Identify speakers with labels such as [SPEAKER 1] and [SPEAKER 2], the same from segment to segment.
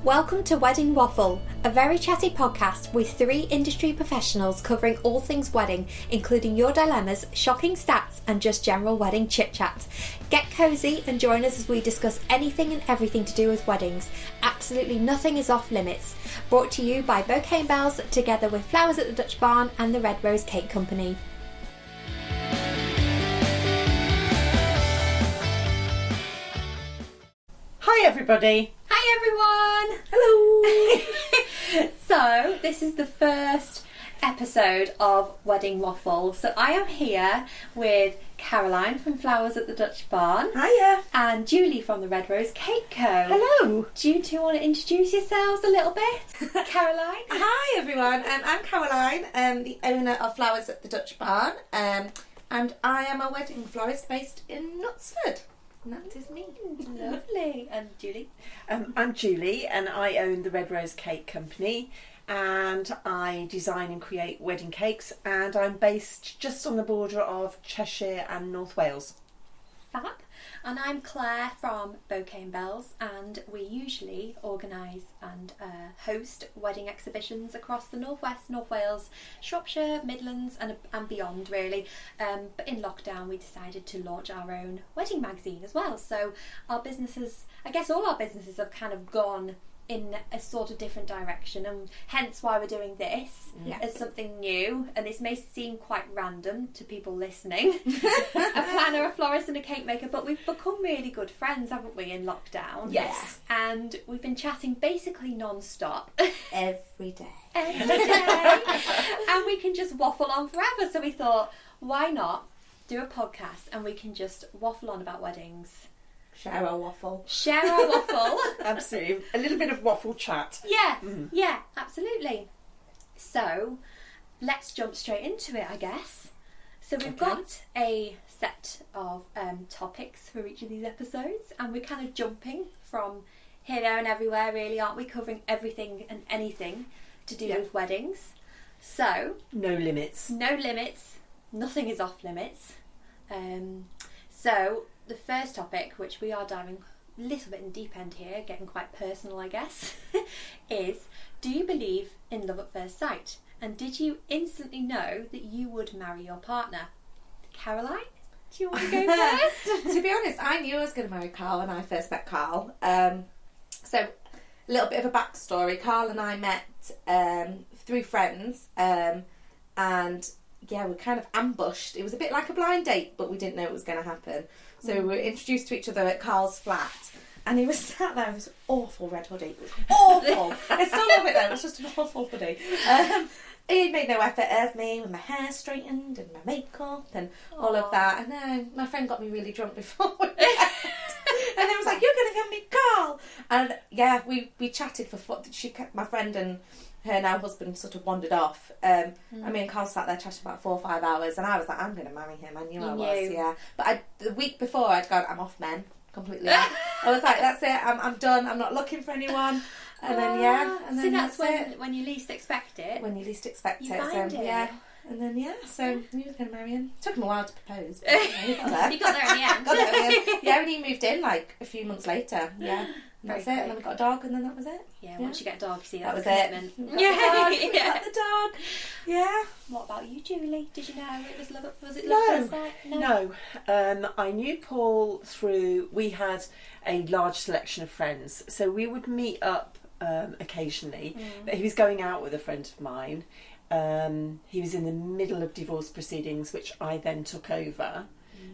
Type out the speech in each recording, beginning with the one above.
[SPEAKER 1] Welcome to Wedding Waffle, a very chatty podcast with three industry professionals covering all things wedding, including your dilemmas, shocking stats, and just general wedding chit-chat. Get cosy and join us as we discuss anything and everything to do with weddings. Absolutely nothing is off limits. Brought to you by Bouquet and Bells, together with Flowers at the Dutch Barn and the Red Rose Cake Company.
[SPEAKER 2] Hi everybody.
[SPEAKER 1] Hi everyone!
[SPEAKER 2] Hello!
[SPEAKER 1] So, this is the first episode of Wedding Waffle. So I am here with Caroline from Flowers at the Dutch Barn.
[SPEAKER 2] Hiya.
[SPEAKER 1] And Julie from the Red Rose Cake Co.
[SPEAKER 2] Hello.
[SPEAKER 1] Do you two want to introduce yourselves a little bit? Caroline?
[SPEAKER 3] Hi everyone, I'm Caroline, the owner of Flowers at the Dutch Barn, and I am a wedding florist based in Knutsford. And that is me.
[SPEAKER 1] Lovely. And Julie?
[SPEAKER 2] I'm Julie and I own the Red Rose Cake Company and I design and create wedding cakes and I'm based just on the border of Cheshire and North Wales.
[SPEAKER 1] Fab. And I'm Claire from Bouquet and Bells, and we usually organise and host wedding exhibitions across the North West, North Wales, Shropshire, Midlands and beyond really. But in lockdown we decided to launch our own wedding magazine as well. So our businesses, I guess all our businesses have kind of gone in a sort of different direction, and hence why we're doing this as something new. And this may seem quite random to people listening, a planner, a florist and a cake maker, but we've become really good friends, haven't we, in lockdown?
[SPEAKER 2] Yes.
[SPEAKER 1] And we've been chatting basically non-stop
[SPEAKER 3] Every day.
[SPEAKER 1] every day, and we can just waffle on forever. So we thought, why not do a podcast and we can just waffle on about weddings.
[SPEAKER 3] Share our waffle.
[SPEAKER 1] Share our waffle.
[SPEAKER 2] Absolutely. A little bit of waffle chat.
[SPEAKER 1] Yes, yeah, absolutely. So, let's jump straight into it, I guess. So we've got a set of topics for each of these episodes, and we're kind of jumping from here, there and everywhere, really, aren't we? Covering everything and anything to do with weddings. So...
[SPEAKER 2] No limits.
[SPEAKER 1] No limits. Nothing is off limits. So... The first topic, which we are diving a little bit in the deep end here, getting quite personal I guess, is, do you believe in love at first sight? And did you instantly know that you would marry your partner? Caroline, do you want to go first?
[SPEAKER 3] To be honest, I knew I was going to marry Carl when I first met Carl. So, a little bit of a backstory. Carl and I met through friends, and yeah, we kind of ambushed. It was a bit like a blind date, but we didn't know it was going to happen. So we were introduced to each other at Carl's flat, and he was sat there with this awful red hoodie. It was awful. I still love it though. It was just an awful hoodie. He made no effort as me, with my hair straightened and my makeup and all of that. And then my friend got me really drunk before we left. And then was like, "You're going to get me Carl." And yeah, we chatted for my friend and her now husband sort of wandered off. I mean, Carl sat there chatting about 4 or 5 hours, and I was like, I'm going to marry him. I knew I was, yeah. But the week before, I'd gone, I'm off men completely. I was like, that's it. I'm done. I'm not looking for anyone. And then
[SPEAKER 1] so that's when you least expect it.
[SPEAKER 3] When you least expect
[SPEAKER 1] you
[SPEAKER 3] it.
[SPEAKER 1] Find it.
[SPEAKER 3] Yeah. And then so we were going to marry him. Took him a while to propose, but we got there.
[SPEAKER 1] You got there in the end.
[SPEAKER 3] Got there in the end. Yeah, when he moved in like a few months later. Yeah. That's it, and then we got a dog, and then that was it.
[SPEAKER 1] Yeah, once you get a dog, you see
[SPEAKER 3] that was
[SPEAKER 1] commitment.
[SPEAKER 3] it. We got the dog. Yeah.
[SPEAKER 1] What about you, Julie? Did you know it was love? Was it
[SPEAKER 2] No.
[SPEAKER 1] love first sight?
[SPEAKER 2] No. I knew Paul through, we had a large selection of friends, so we would meet up occasionally, but he was going out with a friend of mine. He was in the middle of divorce proceedings, which I then took over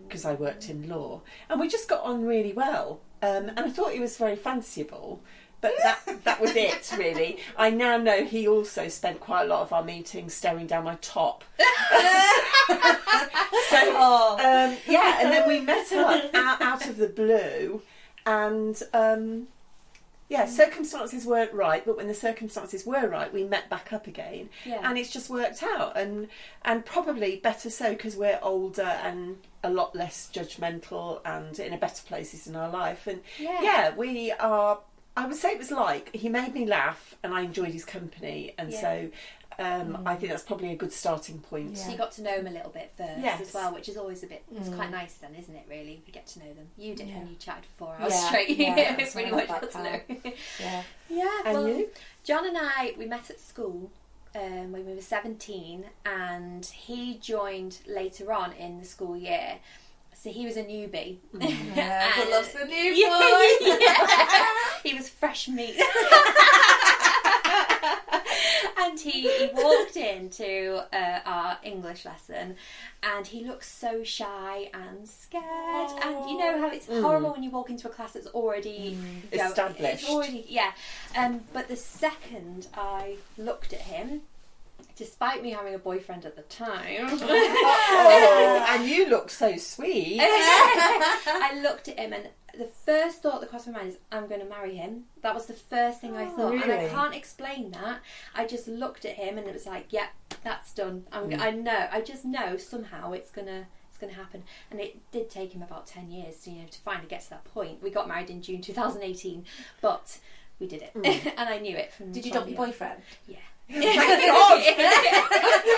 [SPEAKER 2] because I worked in law, and we just got on really well. And I thought he was very fanciable, but that was it, really. I now know he also spent quite a lot of our meetings staring down my top. Yeah, and then we met up out of the blue, and circumstances weren't right, but when the circumstances were right, we met back up again, and it's just worked out, and probably better so because we're older and a lot less judgmental and in a better places in our life, and we are. I would say it was like he made me laugh, and I enjoyed his company, and so I think that's probably a good starting point.
[SPEAKER 1] So you got to know them a little bit first
[SPEAKER 2] Yes.
[SPEAKER 1] as well, which is always it's quite nice then, isn't it, really? You get to know them. You did when you chatted for 4 hours straight.
[SPEAKER 3] That's
[SPEAKER 1] Pretty
[SPEAKER 3] what I
[SPEAKER 1] much
[SPEAKER 3] like
[SPEAKER 1] got to
[SPEAKER 3] that.
[SPEAKER 1] know.
[SPEAKER 3] Yeah.
[SPEAKER 1] Yeah,
[SPEAKER 2] And
[SPEAKER 1] well,
[SPEAKER 2] you?
[SPEAKER 1] John and I, we met at school when we were 17, and he joined later on in the school year. So he was a newbie.
[SPEAKER 3] Yeah, everyone loves the new boy.
[SPEAKER 1] Yeah. He was fresh meat. And he walked into our English lesson, and he looked so shy and scared. And you know how it's horrible when you walk into a class that's already
[SPEAKER 2] established.
[SPEAKER 1] It's already, but the second I looked at him, despite me having a boyfriend at the time,
[SPEAKER 2] and you look so sweet.
[SPEAKER 1] I looked at him, and the first thought that crossed my mind is, I'm going to marry him. That was the first thing I thought. And I
[SPEAKER 2] really?
[SPEAKER 1] can't explain that. I just looked at him and it was like, yeah, that's done. I know. I just know somehow it's going to happen. And it did take him about 10 years to finally get to that point. We got married in June 2018, but we did it. And I knew it from
[SPEAKER 3] Did you dump your boyfriend?
[SPEAKER 1] Yeah.
[SPEAKER 2] Thank God.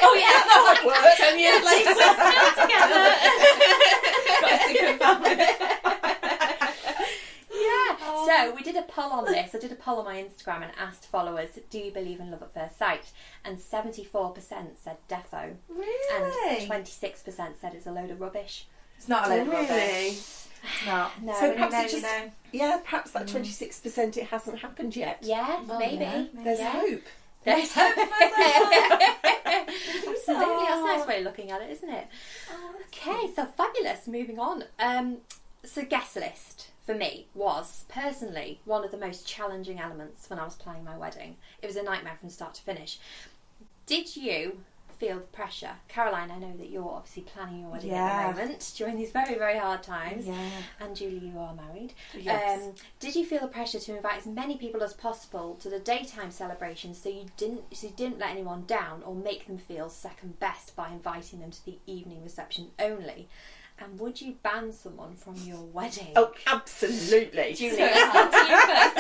[SPEAKER 1] Oh yeah, that's
[SPEAKER 2] hard work.
[SPEAKER 3] 10 years later,
[SPEAKER 1] still together. Got a secret family. Yeah. So we did a poll on this. I did a poll on my Instagram and asked followers, "Do you believe in love at first sight?" And 74% said defo.
[SPEAKER 3] Really?
[SPEAKER 1] And 26% said it's a load of rubbish.
[SPEAKER 3] It's not a load of
[SPEAKER 2] Really?
[SPEAKER 3] rubbish. It's not.
[SPEAKER 1] No.
[SPEAKER 2] So perhaps
[SPEAKER 3] you know.
[SPEAKER 2] perhaps that 26% it hasn't happened yet.
[SPEAKER 1] Yes,
[SPEAKER 3] Well,
[SPEAKER 1] maybe.
[SPEAKER 3] yeah,
[SPEAKER 2] There's hope.
[SPEAKER 1] There's hope. Absolutely. That's a nice way of looking at it, isn't it? Okay, so fabulous. Moving on. So guest list for me was personally one of the most challenging elements when I was planning my wedding. It was a nightmare from start to finish. Did you feel the pressure? Caroline, I know that you're obviously planning your wedding at the moment during these very, very hard times.
[SPEAKER 3] Yeah.
[SPEAKER 1] And Julie, you are married.
[SPEAKER 2] Yes.
[SPEAKER 1] Did you feel the pressure to invite as many people as possible to the daytime celebrations so you didn't let anyone down or make them feel second best by inviting them to the evening reception only? And would you ban someone from your wedding?
[SPEAKER 2] Oh, absolutely.
[SPEAKER 1] Julie, let's come to you first.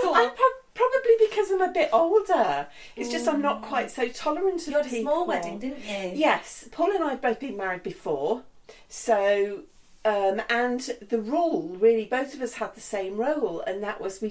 [SPEAKER 1] Go on.
[SPEAKER 2] Probably because I'm a bit older. It's just I'm not quite so tolerant of
[SPEAKER 3] You had a
[SPEAKER 2] people.
[SPEAKER 3] small wedding, didn't you?
[SPEAKER 2] Yes, Paul and I have both been married before, so and the rule really, both of us had the same rule, and that was we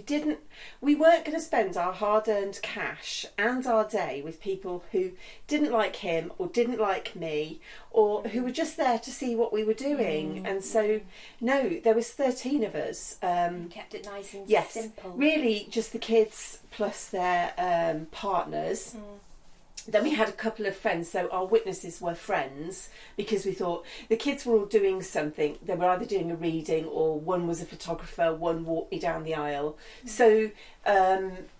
[SPEAKER 2] weren't going to spend our hard-earned cash and our day with people who didn't like him or didn't like me or who were just there to see what we were doing. And so no, there was 13 of us.
[SPEAKER 1] Kept it nice and simple.
[SPEAKER 2] Really just the kids plus their partners. Then we had a couple of friends, so our witnesses were friends because we thought the kids were all doing something. They were either doing a reading or one was a photographer, one walked me down the aisle. So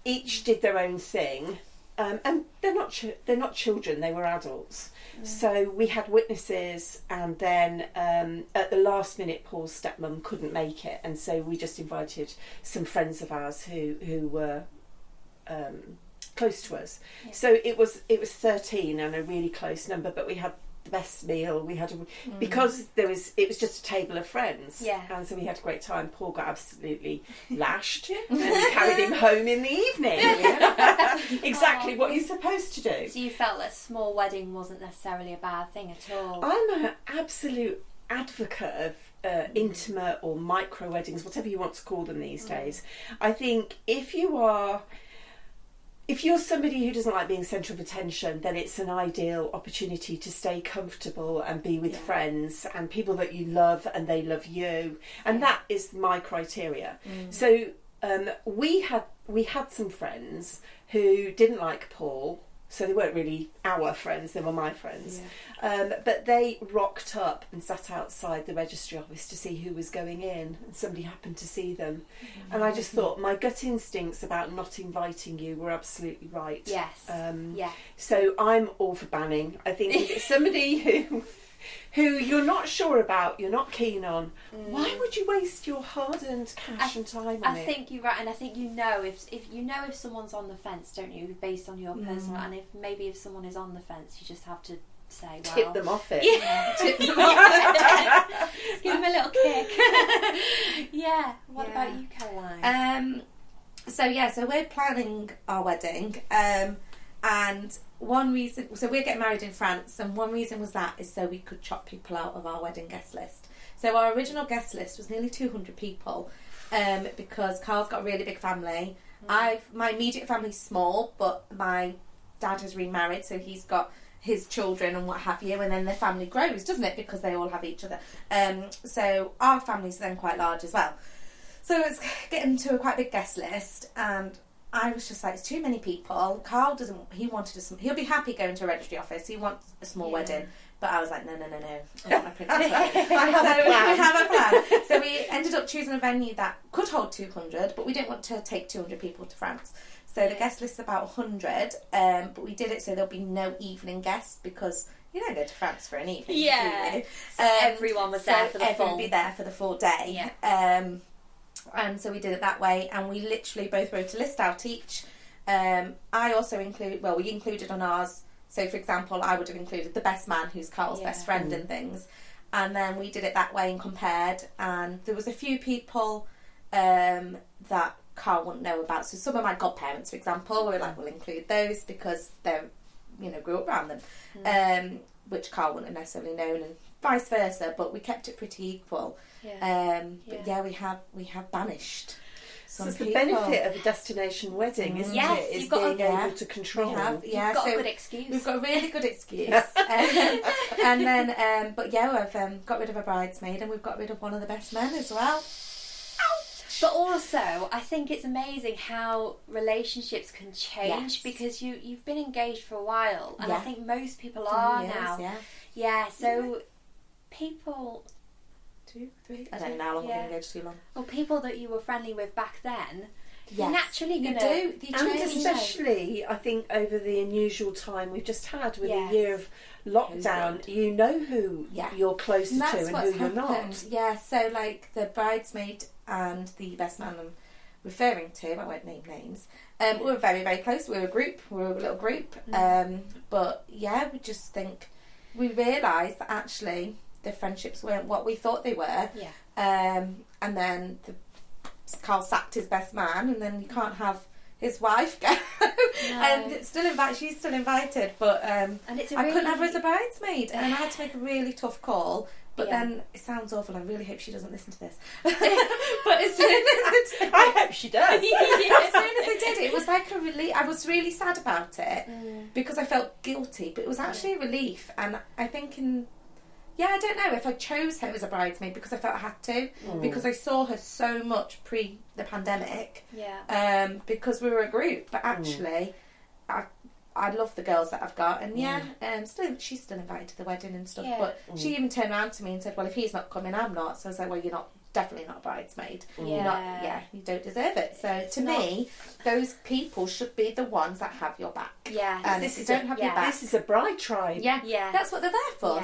[SPEAKER 2] each did their own thing, and they're not children; they were adults. So we had witnesses, and then at the last minute, Paul's stepmom couldn't make it, and so we just invited some friends of ours who were close to us. So it was 13 and a really close number, but we had the best meal. We had because it was just a table of friends, and so we had a great time. Paul got absolutely lashed, and we carried him home in the evening. Exactly what you're supposed to do.
[SPEAKER 1] So you felt that small wedding wasn't necessarily a bad thing at all?
[SPEAKER 2] I'm an absolute advocate of intimate or micro weddings, whatever you want to call them these days. I think if you're somebody who doesn't like being centre of attention, then it's an ideal opportunity to stay comfortable and be with friends and people that you love and they love you. And that is my criteria. So we had some friends who didn't like Paul, so they weren't really our friends, they were my friends. But they rocked up and sat outside the registry office to see who was going in, and somebody happened to see them. And I just thought my gut instincts about not inviting you were absolutely right.
[SPEAKER 1] Yes.
[SPEAKER 2] So I'm all for banning. I think if it's somebody who you're not sure about, you're not keen on, why would you waste your hard-earned cash and time on it?
[SPEAKER 1] I think you're right, and I think you know if someone's on the fence, don't you, based on your personal, and if someone is on the fence, you just have to say, well,
[SPEAKER 2] tip them off it.
[SPEAKER 1] Tip them off. Give them a little kick. What about you, Caroline?
[SPEAKER 3] So we're planning our wedding, and one reason, so we're getting married in France, and one reason was that is so we could chop people out of our wedding guest list. So our original guest list was nearly 200 people, because Carl's got a really big family. My immediate family's small, but my dad has remarried, so he's got his children and what have you, and then the family grows, doesn't it? Because they all have each other. So our family's then quite large as well. So it's getting to a quite big guest list, and I was just like, it's too many people. Carl he'll be happy going to a registry office. He wants a small wedding. But I was like, no. I want my princess wedding.
[SPEAKER 2] I have a plan.
[SPEAKER 3] We have a plan. So we ended up choosing a venue that could hold 200, but we didn't want to take 200 people to France. So the guest list's about 100, but we did it so there'll be no evening guests, because you don't go to France for an evening.
[SPEAKER 1] Yeah.
[SPEAKER 3] Do you?
[SPEAKER 1] So everyone was there for the
[SPEAKER 3] everyone
[SPEAKER 1] full.
[SPEAKER 3] would be there for the full day.
[SPEAKER 1] Yeah.
[SPEAKER 3] And so we did it that way, and we literally both wrote a list out each. I also we included on ours. So, for example, I would have included the best man, who's Carl's best friend, and things. And then we did it that way and compared. And there was a few people that Carl wouldn't know about. So some of my godparents, for example, were like, we'll include those because they're, grew up around them, which Carl wouldn't have necessarily known, and vice versa. But we kept it pretty equal. But we have banished.
[SPEAKER 2] So it's the benefit of a destination wedding, isn't it? Is being able to control.
[SPEAKER 1] You've got a good excuse.
[SPEAKER 3] We've got a really good excuse. And then, we've got rid of a bridesmaid, and we've got rid of one of the best men as well.
[SPEAKER 1] But also, I think it's amazing how relationships can change, because you've been engaged for a while, and I think most people are now. Yeah, so people...
[SPEAKER 3] 2, 3. I don't know how long we've been engaged. Too long.
[SPEAKER 1] Well, people that you were friendly with back then,
[SPEAKER 3] yes.
[SPEAKER 1] you're naturally going to
[SPEAKER 3] do.
[SPEAKER 2] And especially, I think, over the unusual time we've just had with a year of lockdown, you know who you're closer to and who you're not.
[SPEAKER 3] Yeah, so like the bridesmaid and the best man I'm referring to, I won't name names, we were very, very close. We were a little group. But yeah, we just think, we realised that actually the friendships weren't what we thought they were. And then Carl sacked his best man, and then you can't have his wife go. And she's still invited, but and I couldn't have her as a bridesmaid, and then I had to make a really tough call. But then it sounds awful. I really hope she doesn't listen to this. But as soon as
[SPEAKER 2] I hope she does.
[SPEAKER 3] As soon as I did, it was like a relief. I was really sad about it because I felt guilty, but it was actually a relief. And I think I don't know if I chose her as a bridesmaid because I felt I had to, because I saw her so much pre the pandemic. Because we were a group, but actually, I love the girls that I've got, and she's still invited to the wedding and stuff. But she even turned around to me and said, "Well, if he's not coming, I'm not." So I was like, "Well, you're definitely not a bridesmaid. You're not, you don't deserve it." So to me, those people should be the ones that have your back. And if you don't have your back,
[SPEAKER 2] this is a bride tribe.
[SPEAKER 3] That's what they're there for.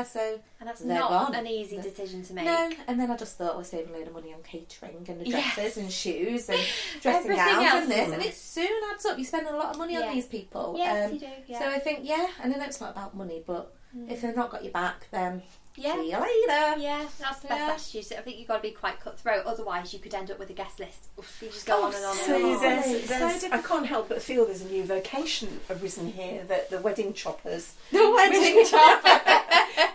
[SPEAKER 3] So
[SPEAKER 1] and that's not an easy decision to make.
[SPEAKER 3] No, and then I just thought we're saving a load of money on catering and the dresses and shoes and dressing gowns and this, and it soon adds up. You're spending a lot of money on these people.
[SPEAKER 1] Yes, you do.
[SPEAKER 3] So I think, and I know it's not about money, but if they've not got your back, then see you later.
[SPEAKER 1] Yeah, that's the best attitude. I think you've got to be quite cutthroat, otherwise you could end up with a guest list. You just go on and on and on.
[SPEAKER 2] I can't help but feel there's a new vocation arisen here, that the wedding choppers.
[SPEAKER 3] The wedding choppers.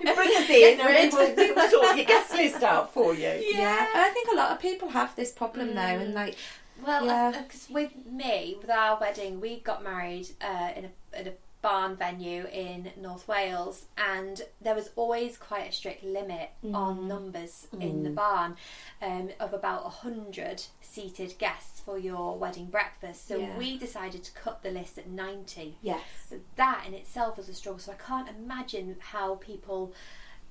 [SPEAKER 2] You bring us in and we will sort your guest list out for you.
[SPEAKER 3] Yeah. And I think a lot of people have this problem though, and like...
[SPEAKER 1] Well, because with our wedding, we got married in a barn venue in North Wales, and there was always quite a strict limit on numbers in the barn, of about 100 seated guests for your wedding breakfast. So we decided to cut the list at 90. So that in itself was a struggle. So I can't imagine how people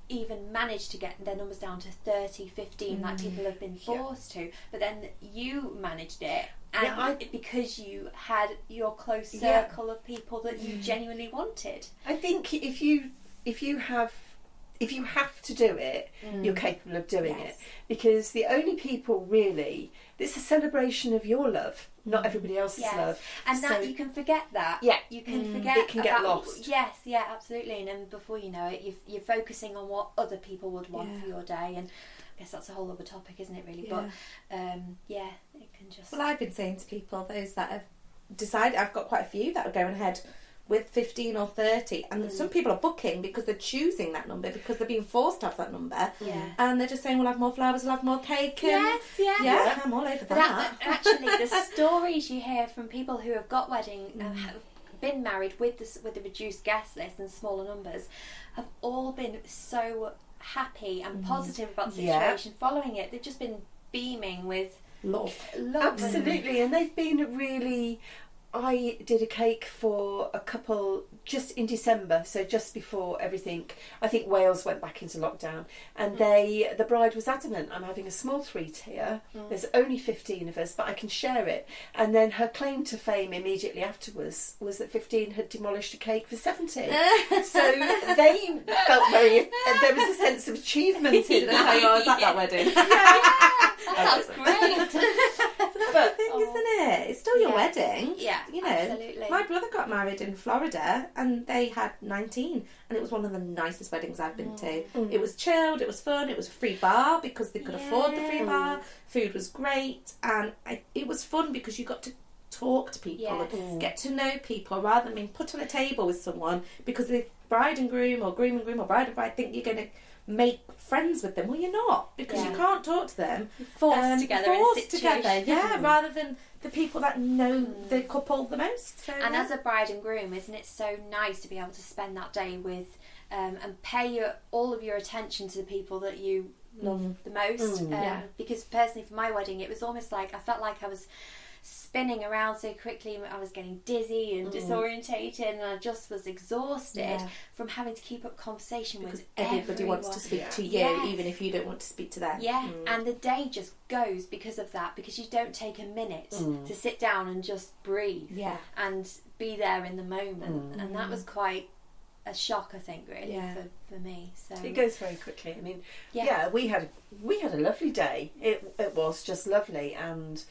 [SPEAKER 1] even manage to get their numbers down to 30, 15 like people have been forced to. But then you managed it, and because you had your close circle of people that you genuinely wanted.
[SPEAKER 2] I think if you have to do it, you're capable of doing it, because the only people really, it's a celebration of your love, not everybody else's love,
[SPEAKER 1] and that you can forget that. You can forget.
[SPEAKER 2] It can get lost.
[SPEAKER 1] Yes, absolutely. And then before you know it, you're focusing on what other people would want for your day, and guess that's a whole other topic, isn't it, really?
[SPEAKER 3] Yeah.
[SPEAKER 1] But it can just...
[SPEAKER 3] Well, I've been saying to people, those that have decided, I've got quite a few that are going ahead with 15 or 30, and some people are booking because they're choosing that number because they're being forced to have that number, and they're just saying we'll have more flowers, we'll have more cake, and I'm all over that.
[SPEAKER 1] Actually, the stories you hear from people who have got wedding have been married with the reduced guest list and smaller numbers have all been so happy and positive about the situation following it. They've just been beaming with
[SPEAKER 3] love.
[SPEAKER 2] Absolutely, and they've been really... I did a cake for a couple just in December, so just before everything. I think Wales went back into lockdown, and the bride was adamant, I'm having a small treat here. There's only 15 of us, but I can share it. And then her claim to fame immediately afterwards was that 15 had demolished a cake for 70. So they felt very... there was a sense of achievement in that.
[SPEAKER 3] How I was at that wedding.
[SPEAKER 1] That sounds great.
[SPEAKER 3] But the thing, isn't it? It's still your wedding.
[SPEAKER 1] Yeah,
[SPEAKER 3] you know.
[SPEAKER 1] Absolutely.
[SPEAKER 3] My brother got married in Florida, and they had 19, and it was one of the nicest weddings I've been to. It was chilled, it was fun, it was a free bar because they could afford the free bar. Food was great, and it was fun because you got to talk to people and get to know people rather than being put on a table with someone because the bride and groom or bride and bride think you're going to make friends with them. Well, you're not, because you can't talk to them.
[SPEAKER 1] Forced together in a situation.
[SPEAKER 3] Rather than the people that know the couple the most. So,
[SPEAKER 1] and as a bride and groom, isn't it so nice to be able to spend that day with and pay all of your attention to the people that you love the most? Because personally, for my wedding, it was almost like I felt like I was spinning around so quickly. I was getting dizzy and disorientated, and I just was exhausted from having to keep up conversation
[SPEAKER 3] because
[SPEAKER 1] with
[SPEAKER 3] everybody wants to speak to you, even if you don't want to speak to them.
[SPEAKER 1] And the day just goes because of that, because you don't take a minute to sit down and just breathe and be there in the moment. And that was quite a shock, I think, really, for me. So
[SPEAKER 2] it goes very quickly. I mean, we had a lovely day. It was just lovely, and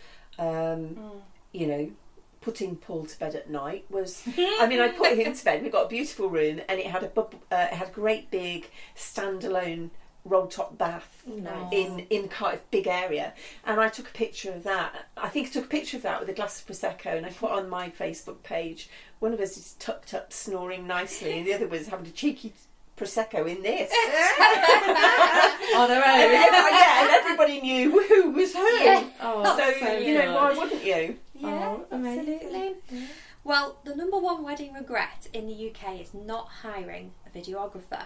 [SPEAKER 2] you know, putting Paul to bed at night was... I mean, I put him to bed. We got a beautiful room, and it had a great big standalone roll top bath in quite a big area, and I took a picture of that. I think I took a picture of that with a glass of prosecco, and I put on my Facebook page. One of us is tucked up snoring nicely, and the other was having a cheeky prosecco in this
[SPEAKER 3] on her own.
[SPEAKER 2] And everybody knew who was who. So you know, why wouldn't you?
[SPEAKER 1] Absolutely. Well, the number one wedding regret in the UK is not hiring a videographer.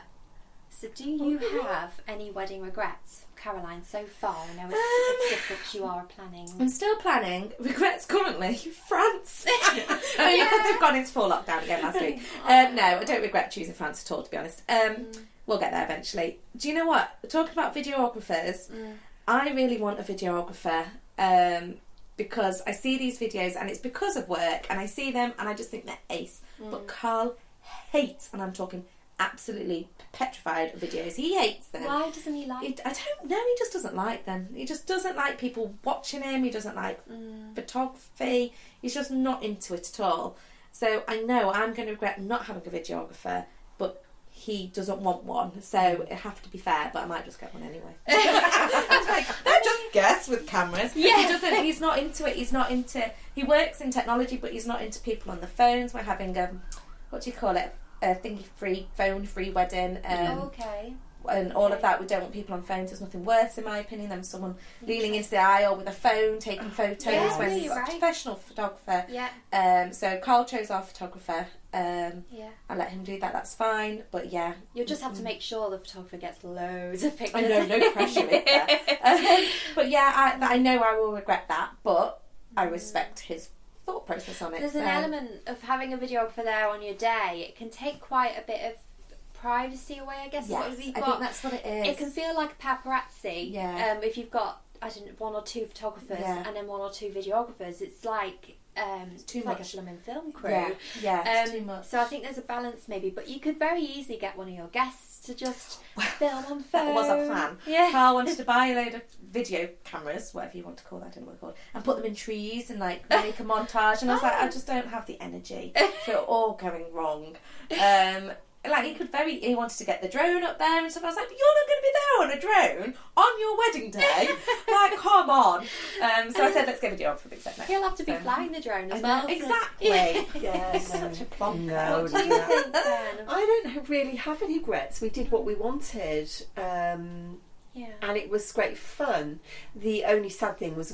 [SPEAKER 1] So do you have any wedding regrets, Caroline, so far? I know it's difficult because you are planning.
[SPEAKER 3] I'm still planning. Regrets currently. France. Only because they've gone into full lockdown again last week. No, I don't regret choosing France at all, to be honest. We'll get there eventually. Do you know what? Talking about videographers, I really want a videographer because I see these videos and it's because of work, and I see them and I just think they're ace. But Carl hates, and I'm talking absolutely petrified of videos. He hates them.
[SPEAKER 1] Why doesn't he like
[SPEAKER 3] I don't know, he just doesn't like them. He just doesn't like people watching him. He doesn't like photography. He's just not into it at all. So I know I'm going to regret not having a videographer, but he doesn't want one, so it have to be fair, but I might just get one anyway. They're just guests with cameras. He's not into it. He works in technology, but he's not into people on the phones. We're having what do you call it? A phone-free wedding, and all of that. We don't want people on phones. There's nothing worse, in my opinion, than someone leaning into the aisle with a phone taking photos when he's a professional photographer. So Carl chose our photographer. I let him do that. That's fine. But
[SPEAKER 1] you'll just have to make sure the photographer gets loads of pictures.
[SPEAKER 3] I know, no pressure is there. But I know I will regret that. But I respect his thought process on it.
[SPEAKER 1] There's an element of having a videographer there on your day. It can take quite a bit of privacy away, I guess.
[SPEAKER 3] Yes, I think that's what it is.
[SPEAKER 1] It can feel like paparazzi. If you've got, I don't know, one or two photographers and then one or two videographers, it's like it's
[SPEAKER 3] too much.
[SPEAKER 1] Like a film film crew.
[SPEAKER 3] It's too much.
[SPEAKER 1] So I think there's a balance maybe, but you could very easily get one of your guests to just film on phone.
[SPEAKER 3] That was a fan. Carl wanted to buy a load of video cameras, whatever you want to call that, I don't know what they're called, and put them in trees and like make a montage, and I was like, I just don't have the energy for it all going wrong. like he wanted to get the drone up there and stuff. I was like, but you're not going to be there on a drone on your wedding day. Like, come on. So I said, let's get a video on for a big second.
[SPEAKER 1] He'll have to be flying the drone as well.
[SPEAKER 3] Exactly.
[SPEAKER 2] Yeah,
[SPEAKER 3] Such a plonker.
[SPEAKER 2] No,
[SPEAKER 1] What do you think, then?
[SPEAKER 2] I don't really have any regrets. We did what we wanted.
[SPEAKER 1] Yeah.
[SPEAKER 2] And it was great fun. The only sad thing was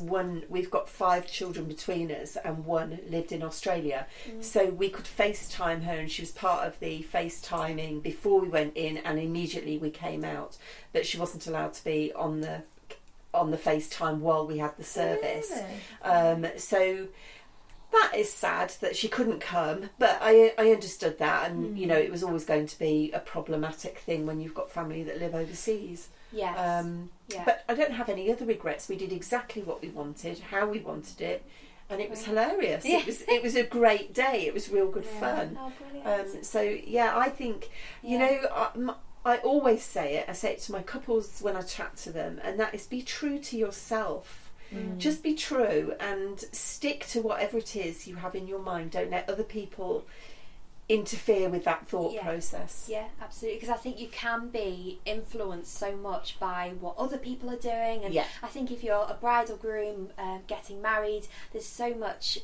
[SPEAKER 2] we've got 5 children between us and one lived in Australia. So we could FaceTime her and she was part of the FaceTiming before we went in and immediately we came out. But she wasn't allowed to be on the FaceTime while we had the service.
[SPEAKER 3] Really?
[SPEAKER 2] So that is sad that she couldn't come, but I understood that, and you know, it was always going to be a problematic thing when you've got family that live overseas.
[SPEAKER 1] Yes.
[SPEAKER 2] But I don't have any other regrets. We did exactly what we wanted, how we wanted it, and it was hilarious.
[SPEAKER 1] Yeah.
[SPEAKER 2] It was a great day. It was real good fun.
[SPEAKER 1] Oh, brilliant.
[SPEAKER 2] So yeah, I think you know. I always say it. I say it to my couples when I chat to them, and that is be true to yourself. Just be true and stick to whatever it is you have in your mind. Don't let other people interfere with that thought process.
[SPEAKER 1] Yeah, absolutely. Because I think you can be influenced so much by what other people are doing, and I think if you're a bride or groom getting married, there's so much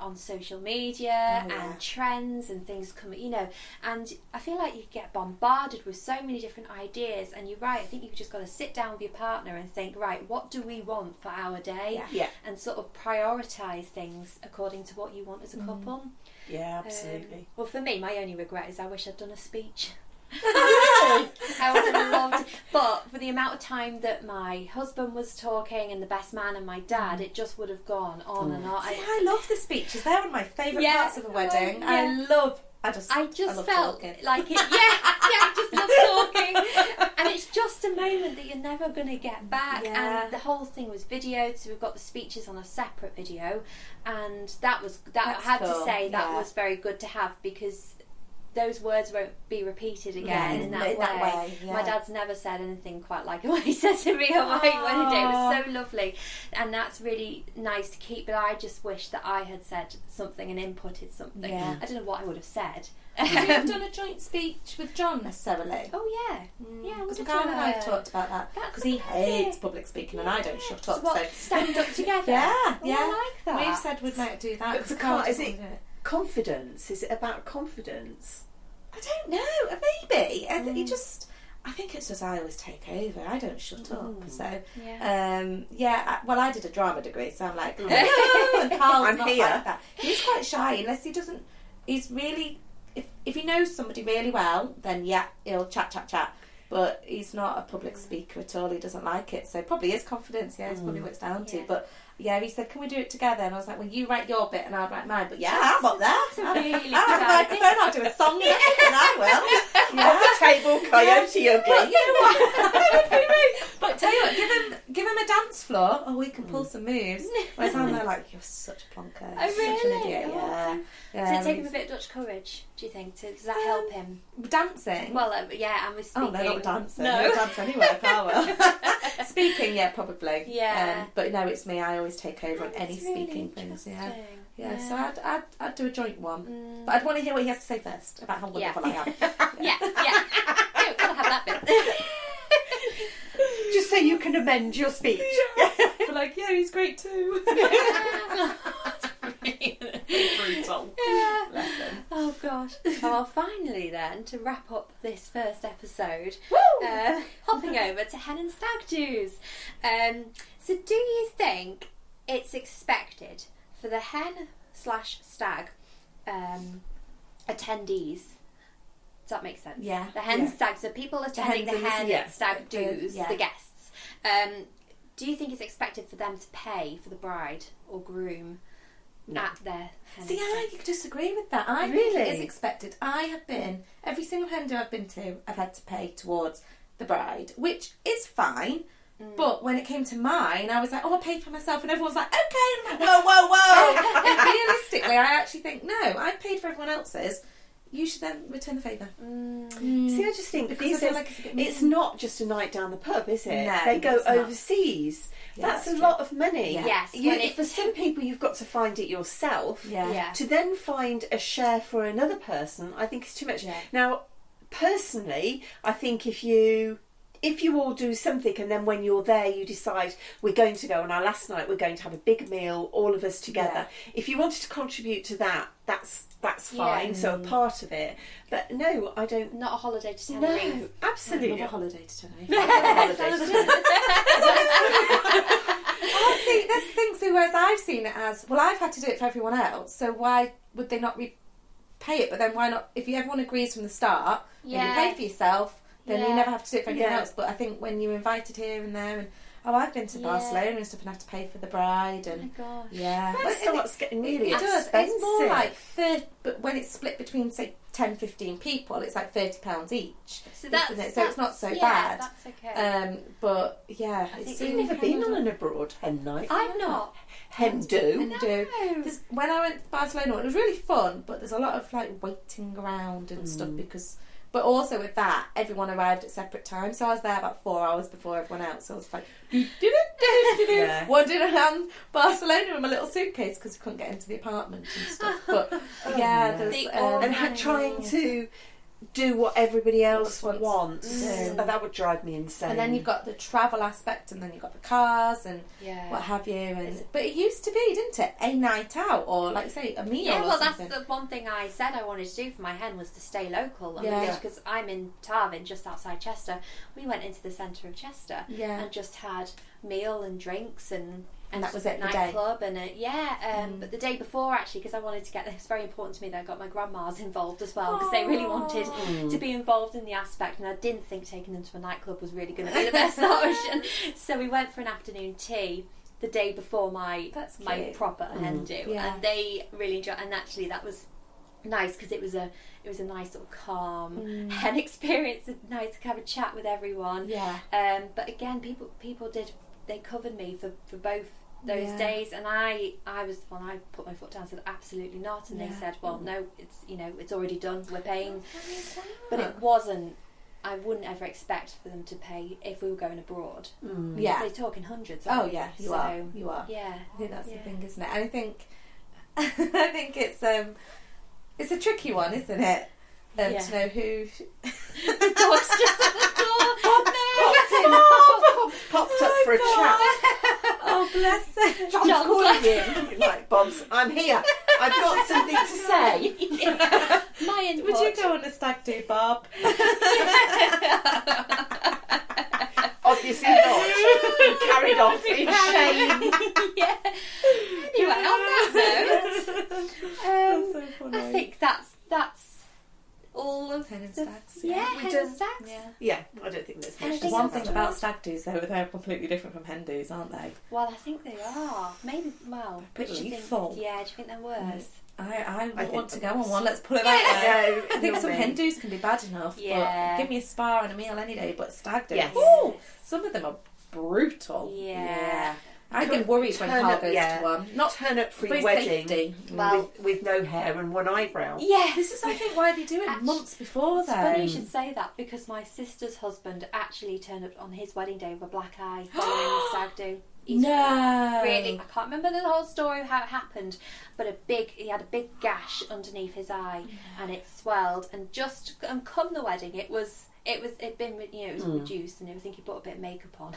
[SPEAKER 1] on social media and trends and things coming, you know, and I feel like you get bombarded with so many different ideas. And you're right, I think you've just got to sit down with your partner and think, right, what do we want for our day, and sort of prioritise things according to what you want as a couple.
[SPEAKER 2] Yeah, absolutely.
[SPEAKER 1] Well, for me, my only regret is I wish I'd done a speech.
[SPEAKER 2] Oh,
[SPEAKER 1] I would have loved it. But for the amount of time that my husband was talking and the best man and my dad, it just would have gone on and on.
[SPEAKER 3] See, I love the speeches. They're one of my favourite parts of a wedding. I
[SPEAKER 1] just
[SPEAKER 3] love
[SPEAKER 1] felt
[SPEAKER 3] talking.
[SPEAKER 1] like it. I just love talking, and it's just a moment that you're never going to get back. And the whole thing was videoed, so we've got the speeches on a separate video, and that I had to say that was very good to have, because those words won't be repeated again in that way. My dad's never said anything quite like what he said to me on my wedding day. It was so lovely, and that's really nice to keep. But I just wish that I had said something and inputted something. I don't know what I would have said.
[SPEAKER 3] Would you have done a joint speech with John necessarily?
[SPEAKER 1] Oh yeah,
[SPEAKER 3] because Carl and I have talked about that, because he hates public speaking and I don't shut up. So
[SPEAKER 1] stand up together.
[SPEAKER 3] I
[SPEAKER 1] like that.
[SPEAKER 3] We've said we might do that.
[SPEAKER 2] But for Carl, is it confidence? Is it about confidence?
[SPEAKER 3] I don't know. Maybe. I think it's just I always take over. I don't shut up. So well, I did a drama degree, so I'm like, hello, and Carl's
[SPEAKER 2] I'm
[SPEAKER 3] not
[SPEAKER 2] here.
[SPEAKER 3] like that. He's quite shy unless he doesn't. He's really. If he knows somebody really well, then he'll chat. But he's not a public speaker at all. He doesn't like it. So probably his confidence. It's probably what it's down to. But he said, can we do it together? And I was like, well, you write your bit and I'll write mine. But I'm up there. I'll have a microphone. I'll do a song and everything. I will.
[SPEAKER 2] On the table, coyote ugly.
[SPEAKER 3] But you know what? That would be me. But tell you what, give him a dance floor. Oh, we can pull some moves. Whereas I'm there like, you're such a plonker.
[SPEAKER 1] Oh, really?
[SPEAKER 3] Such an idiot.
[SPEAKER 1] Does it take him a bit of Dutch courage, do you think? Does that help him?
[SPEAKER 3] Dancing?
[SPEAKER 1] Well, and with speaking.
[SPEAKER 3] Oh, no, not dancing.
[SPEAKER 1] No.
[SPEAKER 3] He'll dance anywhere, Carl will. Speaking, probably.
[SPEAKER 1] Yeah.
[SPEAKER 3] But no, it's me. I always take over on any
[SPEAKER 1] That's really
[SPEAKER 3] speaking things.
[SPEAKER 1] Yeah.
[SPEAKER 3] So I'd do a joint one. But I'd want to hear what he has to say first about how wonderful I am.
[SPEAKER 1] You've got to have that bit.
[SPEAKER 2] Just so you can amend your speech.
[SPEAKER 3] But like, he's great too.
[SPEAKER 2] Brutal.
[SPEAKER 1] Oh gosh. Well, finally then, to wrap up this first episode, hopping over to hen and stag do's. So do you think it's expected for the hen/stag attendees? Does that make sense?
[SPEAKER 3] Yeah.
[SPEAKER 1] The hen stag, so people attending the hen stag do's, the guests. Do you think it's expected for them to pay for the bride or groom at their hen?
[SPEAKER 3] See, I disagree with that. I think it is expected. I have been, every single hen do I've been to, I've had to pay towards the bride, which is fine. But when it came to mine, I was like, I paid for myself, and everyone's like, okay. And I'm like, whoa. And realistically, I actually think, no, I've paid for everyone else's. You should then return the favour.
[SPEAKER 2] See, I just think
[SPEAKER 3] because
[SPEAKER 2] it's not just a night down the pub, is it?
[SPEAKER 3] No,
[SPEAKER 2] they go overseas. That's a lot of money.
[SPEAKER 1] Yes.
[SPEAKER 2] For some people, you've got to find it yourself.
[SPEAKER 1] Yeah.
[SPEAKER 2] To then find a share for another person, I think is too much.
[SPEAKER 1] Yeah.
[SPEAKER 2] Now, personally, I think if you all do something and then when you're there you decide we're going to go on our last night, we're going to have a big meal, all of us together. If you wanted to contribute to that, that's fine. So a part of it. But no, I don't.
[SPEAKER 1] Not a holiday to Tenerife.
[SPEAKER 2] No, absolutely.
[SPEAKER 3] Not a holiday to Tenerife. Oh, see, there's things whereas I've seen it as, well, I've had to do it for everyone else, so why would they not pay it? But then why not, if everyone agrees from the start, and you pay for yourself, then you never have to do it for anyone else. But I think when you're invited here and there, and I've been to Barcelona and stuff and have to pay for the bride, and
[SPEAKER 1] oh my gosh.
[SPEAKER 2] That starts getting really expensive.
[SPEAKER 3] It's more like but when it's split between say 10-15 people, it's like £30 each. So it's not so bad.
[SPEAKER 1] That's okay.
[SPEAKER 3] But yeah,
[SPEAKER 2] I've never been on an abroad hen night.
[SPEAKER 1] I've not.
[SPEAKER 2] Hen do.
[SPEAKER 3] When I went to Barcelona, it was really fun, but there's a lot of like waiting around and stuff because. But also with that, everyone arrived at separate times. So I was there about 4 hours before everyone else. So I was like, wandering around Barcelona with my little suitcase because we couldn't get into the apartment and stuff. But
[SPEAKER 2] and trying to do what everybody else wants. That would drive me insane.
[SPEAKER 3] And then you've got the travel aspect, and then you've got the cars and what have you. But it used to be, didn't it, a night out or, like you say, a meal or something.
[SPEAKER 1] That's the one thing I said I wanted to do for my hen was to stay local. Because I'm in Tarvin, just outside Chester. We went into the centre of Chester and just had meal and drinks and
[SPEAKER 3] that was it,
[SPEAKER 1] nightclub and but the day before actually, because I wanted to get, it's very important to me that I got my grandmas involved as well because they really wanted to be involved in the aspect, and I didn't think taking them to a nightclub was really going to be the best option. So we went for an afternoon tea the day before my proper hen do, and they really enjoyed. And actually that was nice because it was a nice sort of calm hen experience. Nice to have a chat with everyone. But again, people they covered me for both those days, and I was the one, I put my foot down and said absolutely not, and they said, well, no, it's it's already done, we're paying. But it wasn't, I wouldn't ever expect for them to pay if we were going abroad. They're talking hundreds.
[SPEAKER 3] You are. I think that's the thing, isn't it? And I think it's a tricky one, isn't it? To know who.
[SPEAKER 1] The dog's just at the door.
[SPEAKER 2] Popped up for a chat.
[SPEAKER 3] Oh, bless her.
[SPEAKER 2] John's calling you. Right, Bobs, I'm here. I've got something to say.
[SPEAKER 1] My input.
[SPEAKER 3] Would you go on a stag do, Bob?
[SPEAKER 2] Obviously not. He carried off in shame.
[SPEAKER 1] Anyway, on that note,
[SPEAKER 3] that's so funny.
[SPEAKER 1] I think that's all of
[SPEAKER 3] hen and stags.
[SPEAKER 1] hen and stags.
[SPEAKER 2] Yeah, I don't think there's much.
[SPEAKER 3] One thing about stag do's, though, they're completely different from hen do's, aren't they?
[SPEAKER 1] Well, I think they are. Maybe. Well,
[SPEAKER 3] pretty
[SPEAKER 1] do you think?
[SPEAKER 3] full.
[SPEAKER 1] Yeah, do you think they're worse?
[SPEAKER 3] I want to go on one. Let's put it that way. I think some hen do's can be bad enough. But give me a spa and a meal any day. But stag do's, some of them are brutal.
[SPEAKER 1] Yeah.
[SPEAKER 3] I get worried when Carl goes to one.
[SPEAKER 2] Not turn up for your wedding with no hair and one eyebrow.
[SPEAKER 1] Yeah,
[SPEAKER 3] this is I think why they do it months before.
[SPEAKER 1] It's funny you should say that because my sister's husband actually turned up on his wedding day with a black eye following the stag do.
[SPEAKER 3] No,
[SPEAKER 1] really, I can't remember the whole story of how it happened, but he had a big gash underneath his eye, and it swelled. And come the wedding, it was reduced, and I think he put a bit of makeup on.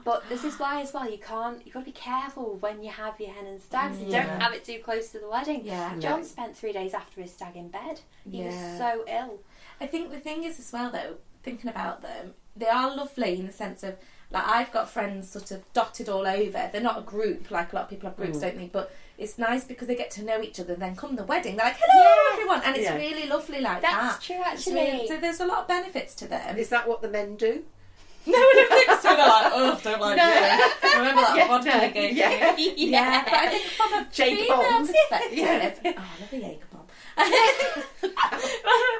[SPEAKER 1] But this is why as well you've got to be careful when you have your hen and stags. You don't have it too close to the wedding. John spent 3 days after his stag in bed. He was so ill.
[SPEAKER 3] I think the thing is as well though, thinking about them, they are lovely in the sense of, like, I've got friends sort of dotted all over. They're not a group like a lot of people have groups, don't they? But it's nice because they get to know each other. And then come the wedding, they're like, hello everyone, and it's really lovely like that.
[SPEAKER 1] That's true, actually.
[SPEAKER 3] So there's a lot of benefits to them.
[SPEAKER 2] Is that what the men do?
[SPEAKER 3] No, I don't think so. They're like, oh, don't like you. Remember that vodka I gave you? Yeah, but I think from a female perspective, I love a Jaeger bomb. From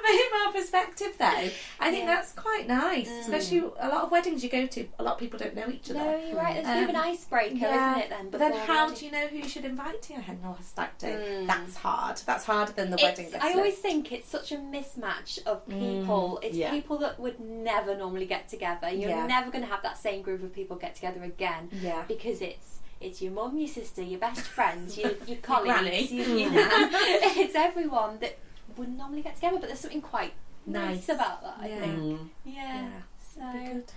[SPEAKER 3] a female perspective, though, I think that's quite nice. Especially a lot of weddings you go to, a lot of people don't know each other.
[SPEAKER 1] No, you're right. It's a bit of an icebreaker, isn't it? Then,
[SPEAKER 3] but then how do you know who you should invite to your hen or stag do? That's hard. That's harder than the wedding.
[SPEAKER 1] I always think it's such a mismatch of people. It's people that would never normally get together. You're never going to have that same group of people get together again. Yeah, because it's your mum, your sister, your best friends, your colleagues, your nan. It's everyone that wouldn't normally get together, but there's something quite nice about that, I
[SPEAKER 3] Yeah.
[SPEAKER 1] think. Yeah.
[SPEAKER 3] Yeah.
[SPEAKER 1] So,
[SPEAKER 3] Be good.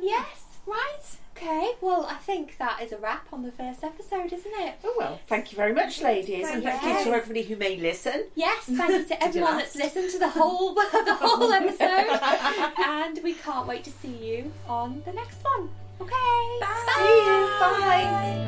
[SPEAKER 1] yes, right. Okay, well, I think that is a wrap on the first episode, isn't it?
[SPEAKER 2] Oh well, thank you very much, ladies, and thank you to everybody who may listen.
[SPEAKER 1] Yes, thank you to everyone that's listened to the whole episode, and we can't wait to see you on the next one. Okay,
[SPEAKER 3] Bye.
[SPEAKER 2] See you. Bye.